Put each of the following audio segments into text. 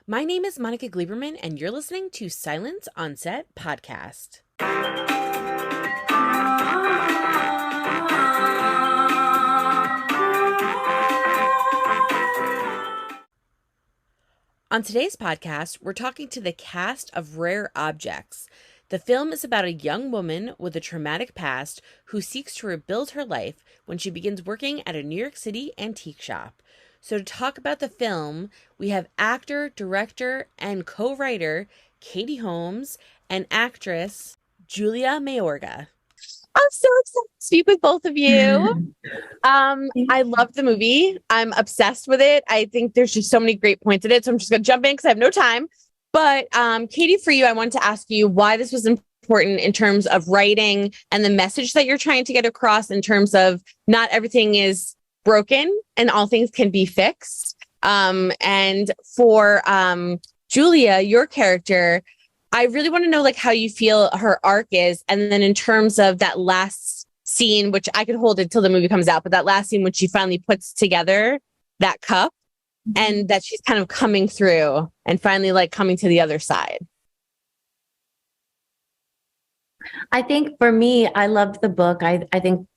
My name is Monica Gleiberman, and you're listening to Silence on Set Podcast. On today's podcast, we're talking to the cast of Rare Objects. The film is about a young woman with a traumatic past who seeks to rebuild her life when she begins working at a New York City antique shop. So to talk about the film, we have actor, director, and co-writer Katie Holmes and actress Julia Mayorga. I'm so excited to speak with both of you. I love the movie. I'm obsessed with it. I think there's just so many great points in it. So I'm just going to jump in because I have no time. But Katie, for you, I wanted to ask you why this was important in terms of writing and the message that you're trying to get across in terms of not everything is broken and all things can be fixed. And for Julia, your character, I really want to know like how you feel her arc is. And then in terms of that last scene, which I could hold until the movie comes out, but that last scene when she finally puts together that cup and that she's kind of coming through and finally like coming to the other side. I think for me, I loved the book. I think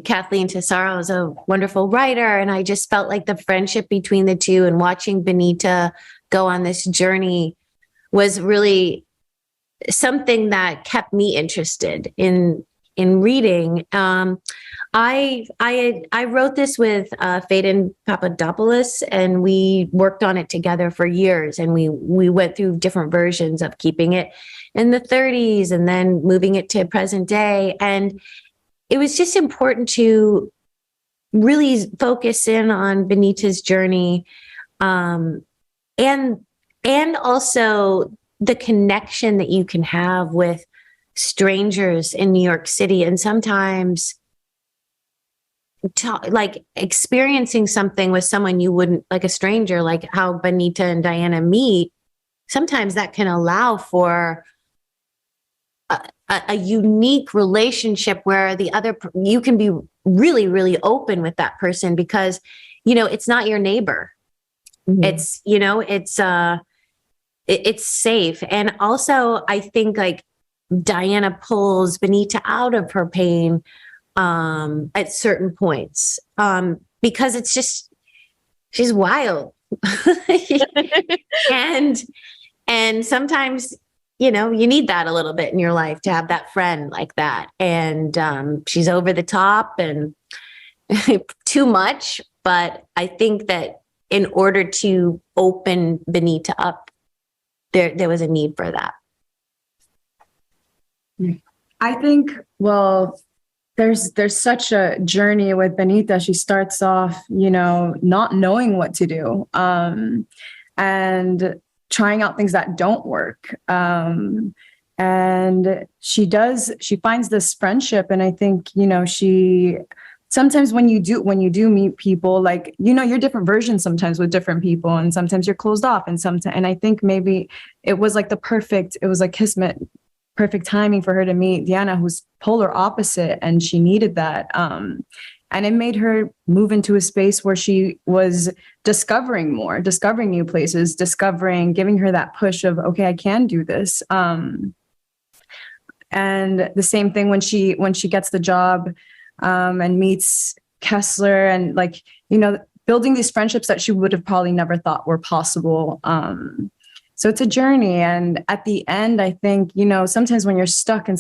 Kathleen Tesaro is a wonderful writer, and I just felt like the friendship between the two and watching Benita go on this journey was really something that kept me interested in reading. I wrote this with Phaedon Papadopoulos, and we worked on it together for years, and we went through different versions of keeping it in the 30s and then moving it to present day. And it was just important to really focus in on Benita's journey, and also the connection that you can have with strangers in New York City, and sometimes like experiencing something with someone you wouldn't, like a stranger, like how Benita and Diana meet. Sometimes that can allow for a unique relationship where you can be really, really open with that person because, it's not your neighbor. Mm-hmm. It's safe. And also I think like Diana pulls Benita out of her pain at certain points because it's just, she's wild. and sometimes, you need that a little bit in your life to have that friend like that. And she's over the top and too much. But I think that in order to open Benita up, there was a need for that. I think, there's such a journey with Benita. She starts off, not knowing what to do and trying out things that don't work. And she finds this friendship. And I think, sometimes when you do meet people, like, you're different versions sometimes with different people, and sometimes you're closed off, and I think maybe it was like kismet, perfect timing for her to meet Diana, who's polar opposite, and she needed that. And it made her move into a space where she was discovering new places, giving her that push of, okay, I can do this. And the same thing when she gets the job and meets Kessler, and building these friendships that she would have probably never thought were possible. So it's a journey. And at the end, I think, sometimes when you're stuck in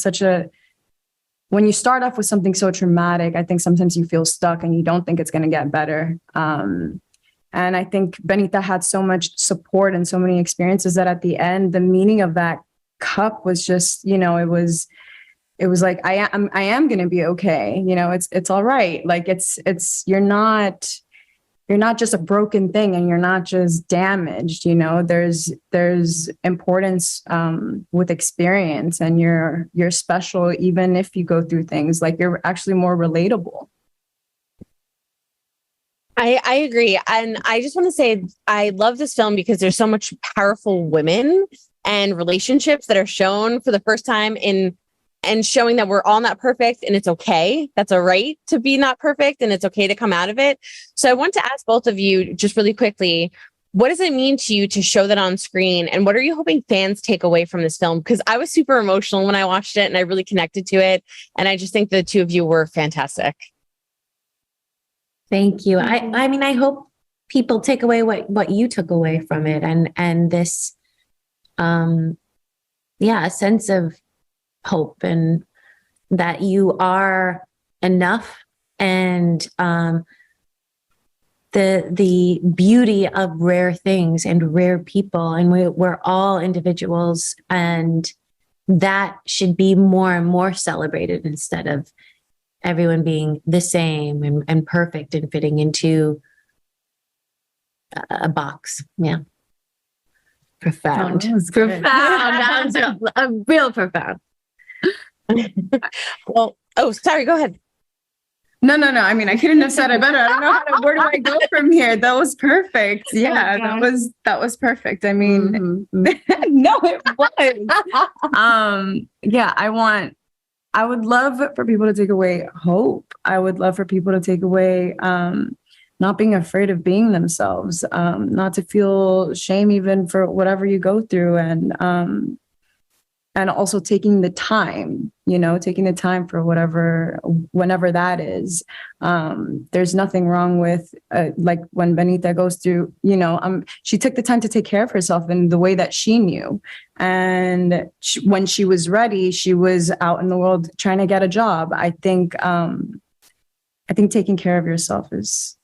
when you start off with something so traumatic, I think sometimes you feel stuck and you don't think it's going to get better. And I think Benita had so much support and so many experiences that at the end, the meaning of that cup was just, it was like, I am going to be okay. It's all right. Like you're not just a broken thing, and you're not just damaged. There's importance with experience, and you're special even if you go through things. Like, you're actually more relatable. I agree. And I just want to say I love this film because there's so much powerful women and relationships that are shown for the first time and showing that we're all not perfect and it's okay. That's all right to be not perfect and it's okay to come out of it. So I want to ask both of you just really quickly, what does it mean to you to show that on screen? And what are you hoping fans take away from this film? Because I was super emotional when I watched it and I really connected to it. And I just think the two of you were fantastic. Thank you. I mean, I hope people take away what you took away from it, and this, a sense of hope, and that you are enough, and the beauty of rare things and rare people, and we're all individuals, and that should be more and more celebrated instead of everyone being the same and perfect and fitting into a box. Yeah. Profound. Profound. That was real profound. Well, sorry, go ahead. No. I mean, I couldn't have said it better. I don't know where do I go from here? That was perfect. Yeah, that was perfect. I mean, no, it was. I would love for people to take away hope. I would love for people to take away not being afraid of being themselves, not to feel shame even for whatever you go through, and also taking the time for whenever that is. There's nothing wrong with like when Benita goes through, she took the time to take care of herself in the way that she knew. And when she was ready, she was out in the world trying to get a job. I think taking care of yourself is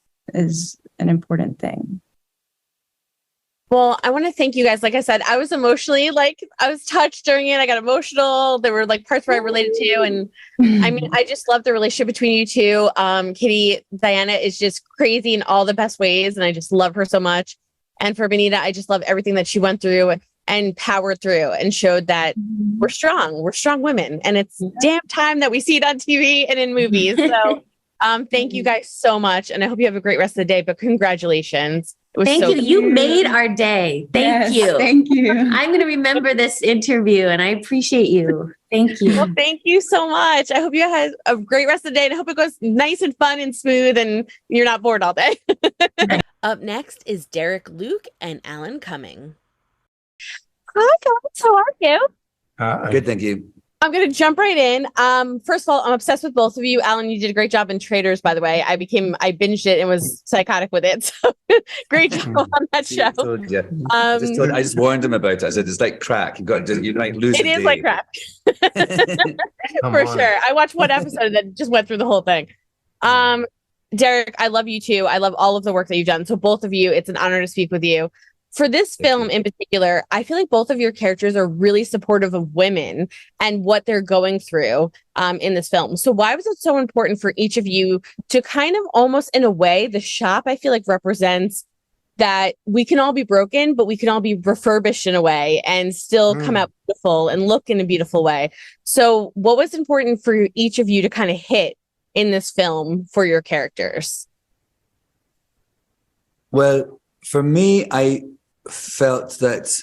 an important thing. Well, I want to thank you guys. Like I said, I was emotionally, I was touched during it. I got emotional. There were parts where I related to. And I mean, I just love the relationship between you two. Kitty, Diana is just crazy in all the best ways. And I just love her so much. And for Benita, I just love everything that she went through and powered through and showed that we're strong. We're strong women. And it's damn time that we see it on TV and in movies. So thank you guys so much. And I hope you have a great rest of the day. But congratulations. Thank you. You made our day. Thank you. Thank you. I'm going to remember this interview, and I appreciate you. Thank you. Well, thank you so much. I hope you have a great rest of the day, and I hope it goes nice and fun and smooth and you're not bored all day. Up next is Derek Luke and Alan Cumming. Hi, guys. How are you? Good, thank you. I'm going to jump right in. First of all, I'm obsessed with both of you. Alan, you did a great job in Traitors, by the way. I binged it and was psychotic with it. So great job on that show. I just warned him about it. I said, it's like crack. You might lose it. It is like crack. For sure. I watched one episode that just went through the whole thing. Derek, I love you too. I love all of the work that you've done. So both of you, it's an honor to speak with you. For this film in particular, I feel like both of your characters are really supportive of women and what they're going through in this film. So why was it so important for each of you to kind of almost in a way, the shop, I feel like represents that we can all be broken, but we can all be refurbished in a way and still come out beautiful and look in a beautiful way. So what was important for each of you to kind of hit in this film for your characters? Well, for me, I felt that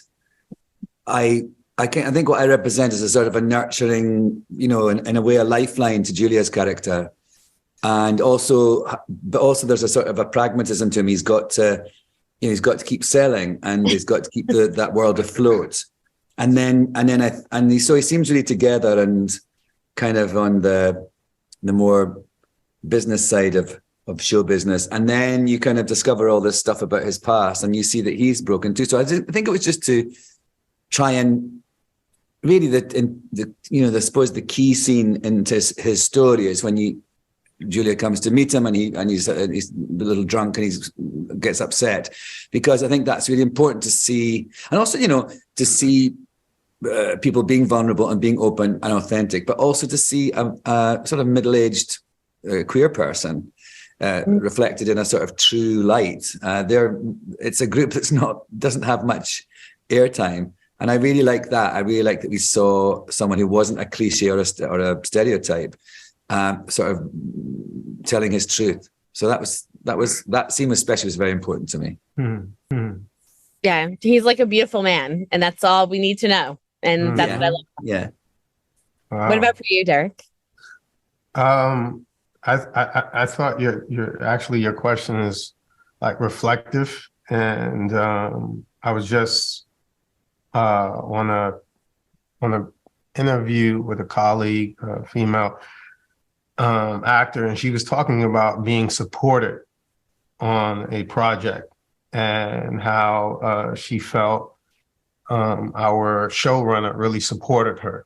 I think what I represent is a sort of a nurturing, in a way, a lifeline to Julia's character, but also there's a sort of a pragmatism to him. He's got to keep selling, and he's got to keep that world afloat, so he seems really together and kind of on the more business side of show business. And then you kind of discover all this stuff about his past and you see that he's broken too. So I think it was just to try and really I suppose the key scene into his story is when Julia comes to meet him and he's a little drunk and he gets upset, because I think that's really important to see. And also, to see people being vulnerable and being open and authentic, but also to see a sort of middle-aged queer person reflected in a sort of true light. It's a group doesn't have much airtime, and I really like that. I really like that we saw someone who wasn't a cliche or a stereotype, sort of telling his truth. So that scene especially was very important to me. Mm-hmm. Yeah, he's like a beautiful man, and that's all we need to know. And that's what I love. Yeah. Wow. What about for you, Derek? I thought your question is like reflective, and I was just on a interview with a colleague, a female actor, and she was talking about being supported on a project and how she felt our showrunner really supported her.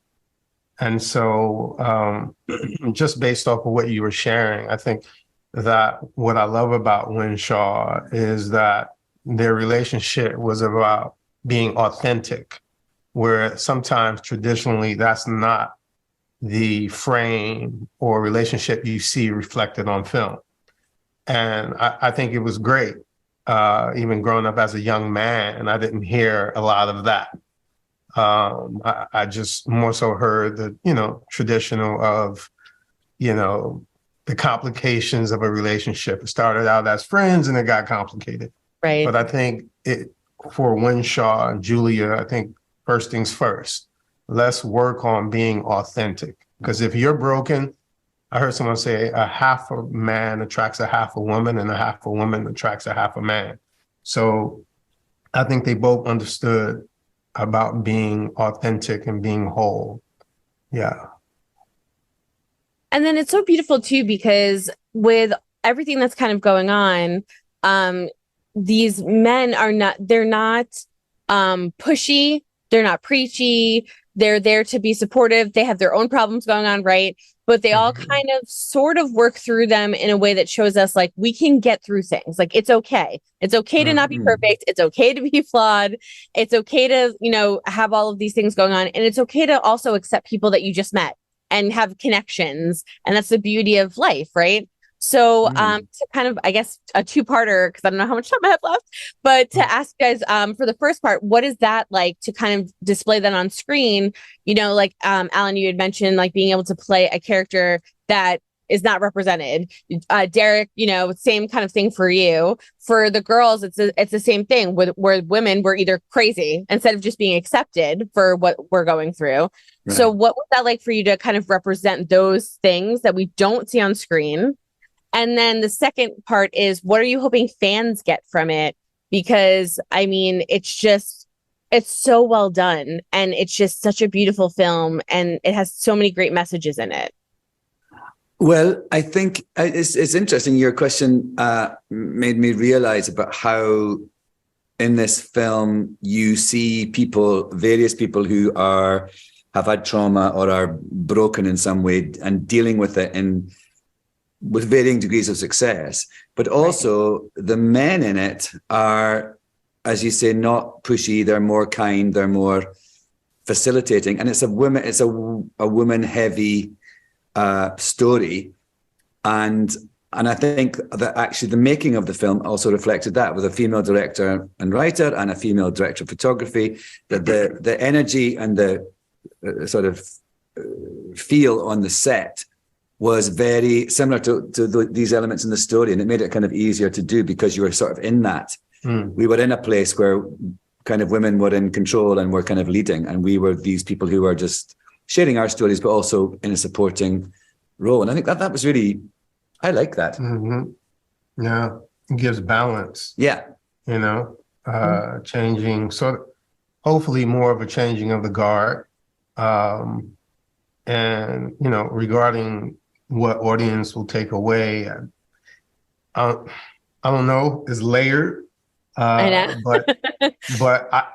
And so just based off of what you were sharing, I think that what I love about Winshaw is that their relationship was about being authentic, where sometimes traditionally that's not the frame or relationship you see reflected on film. And I think it was great. Even growing up as a young man, and I didn't hear a lot of that. I just more so heard the, traditional of, the complications of a relationship. It started out as friends and it got complicated. Right. But I think for Winshaw and Julia, I think first things first, let's work on being authentic. Because if you're broken, I heard someone say a half a man attracts a half a woman and a half a woman attracts a half a man. So I think they both understood about being authentic and being whole. Yeah. And then it's so beautiful too, because with everything that's kind of going on, these men they're not pushy, they're not preachy, they're there to be supportive. They have their own problems going on, right? But they all kind of sort of work through them in a way that shows us like we can get through things. Like it's okay. It's okay to not be perfect. It's okay to be flawed. It's okay to, have all of these things going on. And it's okay to also accept people that you just met and have connections. And that's the beauty of life, right? So to kind of, I guess, a two-parter, because I don't know how much time I have left, but to ask you guys for the first part, what is that like to kind of display that on screen? Like Alan, you had mentioned like being able to play a character that is not represented. Derek, same kind of thing for you. For the girls, it's the same thing. Where women were either crazy instead of just being accepted for what we're going through. Right. So what was that like for you to kind of represent those things that we don't see on screen? And then the second part is, what are you hoping fans get from it? Because, I mean, it's so well done. And it's just such a beautiful film. And it has so many great messages in it. Well, I think it's interesting. Your question made me realize about how in this film you see various people who have had trauma or are broken in some way and dealing with it with varying degrees of success, but also the men in it are, as you say, not pushy. They're more kind. They're more facilitating, and it's a woman heavy story, and I think that actually the making of the film also reflected that, with a female director and writer and a female director of photography. That the energy and the sort of feel on the set was very similar to these elements in the story, and it made it kind of easier to do because you were sort of in that. We were in a place where kind of women were in control and were kind of leading, and we were these people who were just sharing our stories, but also in a supporting role. And I think that was really, I like that. Yeah, it gives balance. Yeah, changing, sort of, hopefully more of a changing of the guard, and regarding what audience will take away. I don't know, is layered. I know.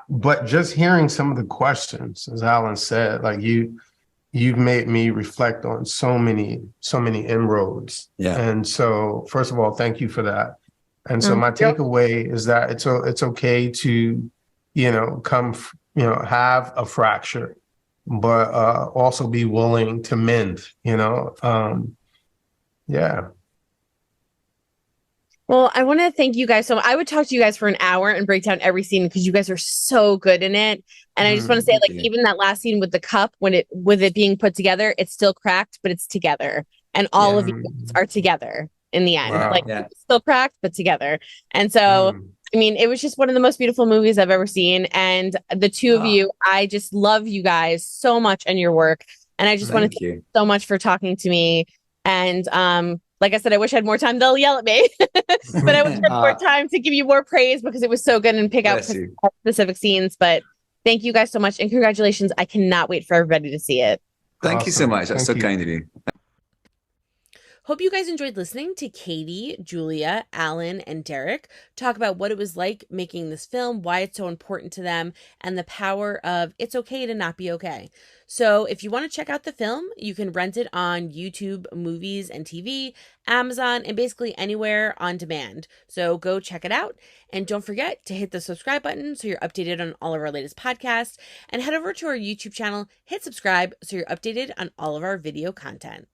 but just hearing some of the questions, as Alan said, like you've made me reflect on so many inroads. Yeah. And so first of all, thank you for that. And so my takeaway is that it's okay to, have a fracture, but also be willing to mend, yeah. Well, I want to thank you guys. So I would talk to you guys for an hour and break down every scene because you guys are so good in it. And I just want to say, like, even that last scene with the cup, with it being put together, it's still cracked, but it's together. And all of you are together in the end. Wow. It's still cracked, but together. And so, I mean, it was just one of the most beautiful movies I've ever seen. And the two of you, I just love you guys so much and your work. And I just want to thank you so much for talking to me. And Like I said, I wish I had more time. They'll yell at me, but I wish I had more time to give you more praise because it was so good and pick out specific scenes. But thank you guys so much and congratulations. I cannot wait for everybody to see it. Thank you so much. That's so kind of you. Hope you guys enjoyed listening to Katie, Julia, Alan, and Derek talk about what it was like making this film, why it's so important to them, and the power of it's okay to not be okay. So if you want to check out the film, you can rent it on YouTube, Movies and TV, Amazon, and basically anywhere on demand. So go check it out. And don't forget to hit the subscribe button so you're updated on all of our latest podcasts. And head over to our YouTube channel, hit subscribe so you're updated on all of our video content.